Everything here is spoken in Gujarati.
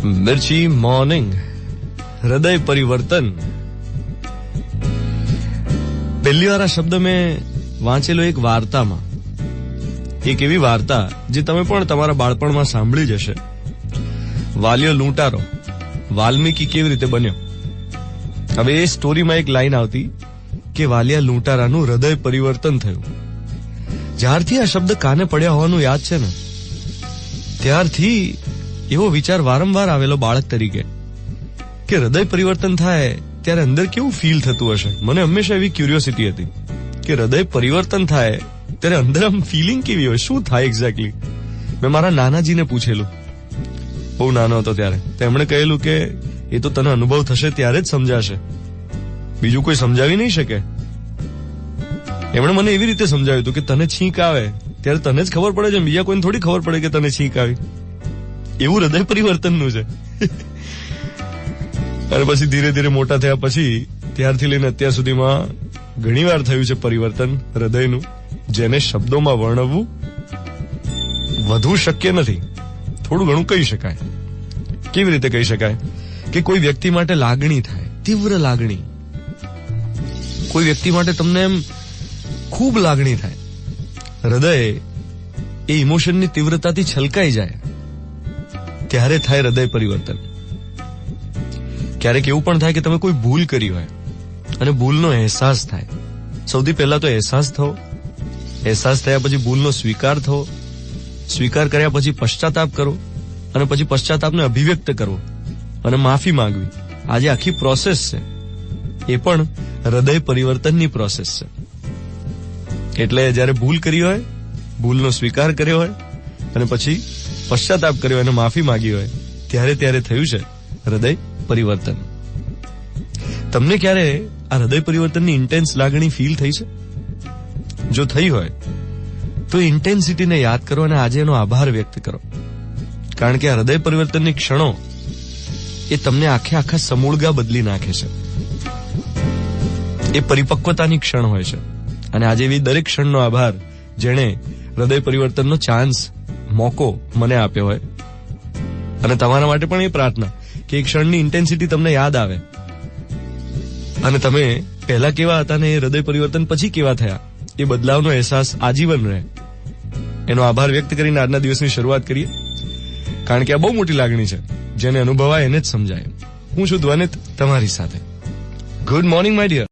मिर्ची मॉर्निंग हृदय परिवर्तन પહેલી વાર આ શબ્દ મેં વાંચેલો એક વાર્તામાં, એક એવી વાર્તા જે તમે પણ તમારા બાળપણમાં સાંભળી જ હશે. વાલિયો લૂંટારો વાલ્મીકી કેવી રીતે બન્યો. હવે એ સ્ટોરીમાં એક લાઈન આવતી કે વાલિયા લૂંટારાનું હૃદય પરિવર્તન થયું. જ્યારથી આ શબ્દ કાને પડ્યા હોવાનું યાદ છે ને, ત્યારથી એવો વિચાર વારંવાર આવેલો બાળક તરીકે કે હૃદય પરિવર્તન થાય ત્યારે અંદર કેવું ફીલ થતું હશે. મને હંમેશા એવી ક્યુરિયોસિટી હતી કે હૃદય પરિવર્તન થાય ત્યારે અંદર આમ ફિલિંગ કેવી હોય, શું થાય એક્ઝેક્ટલી. મેં મારા નાનાજીને પૂછેલું, બહુ નાનો હતો ત્યારે. તેમણે કહેલું કે એ તો તને અનુભવ થશે ત્યારે જ સમજાશે, બીજું કોઈ સમજાવી નહીં શકે. એમણે મને એવી રીતે સમજાવ્યું હતું કે તને છીંક આવે ત્યારે તને જ ખબર પડે છે, બીજા કોઈને થોડી ખબર પડે કે તને છીંક આવી. એવું હૃદય પરિવર્તનનું છે. અને પછી ધીરે ધીરે મોટા થયા પછી ત્યારથી લઈને અત્યાર સુધીમાં ઘણી વાર થયું છે પરિવર્તન હૃદયનું, જેને શબ્દોમાં વર્ણવવું વધુ શક્ય નથી. થોડું ઘણું કહી શકાય. કેવી રીતે કહી શકાય કે કોઈ વ્યક્તિ માટે લાગણી થાય, તીવ્ર લાગણી. કોઈ વ્યક્તિ માટે તમને એમ ખૂબ લાગણી થાય, હૃદય એ ઇમોશનની તીવ્રતાથી છલકાઈ જાય, ત્યારે થાય હૃદય પરિવર્તન. ક્યારેક એવું પણ થાય કે તમે કોઈ ભૂલ કરી હોય અને ભૂલનો અહેસાસ થાય. સૌથી પહેલા તો અહેસાસ થવો, અહેસાસ થયા પછી ભૂલનો સ્વીકાર થવો, સ્વીકાર કર્યા પછી પશ્ચાતાપ કરો અને પછી પશ્ચાતાપને અભિવ્યક્ત કરવો અને માફી માંગવી. આ જે આખી પ્રોસેસ છે એ પણ હૃદય પરિવર્તનની પ્રોસેસ છે. એટલે જયારે ભૂલ કરી હોય, ભૂલનો સ્વીકાર કર્યો હોય અને પછી પશ્ચાતાપ કર્યો અને માફી માંગી હોય, ત્યારે થયું છે હૃદય પરિવર્તન. તમને ક્યારે આ હૃદય પરિવર્તનની ઇન્ટેન્સ લાગણી ફીલ થઈ છે? જો થઈ હોય તો ઇન્ટેન્સિટીને યાદ કરો અને આજે એનો આભાર વ્યક્ત કરો. કારણ કે આ હૃદય પરિવર્તનની ક્ષણો એ તમને આખા સમૂળગા બદલી નાખે છે. એ પરિપક્વતાની ક્ષણ હોય છે. અને આજે એવી દરેક ક્ષણનો આભાર જેણે હૃદય પરિવર્તનનો ચાન્સ, મોકો મને આપ્યો હોય. અને તમારા માટે પણ એ પ્રાર્થના કે એક ક્ષણની ઇન્ટેન્સિટી તમને યાદ આવે અને તમે પહેલા કેવા હતા ને એ હૃદય પરિવર્તન પછી કેવા થયા, એ બદલાવનો અહેસાસ આજીવન રહે. એનો આભાર વ્યક્ત કરીને આજના દિવસની શરૂઆત કરીએ. કારણ કે આ બહુ મોટી લાગણી છે, જેને અનુભવાય એને જ સમજાય. હું છું ધ્વનિત તમારી સાથે. Good morning my dear.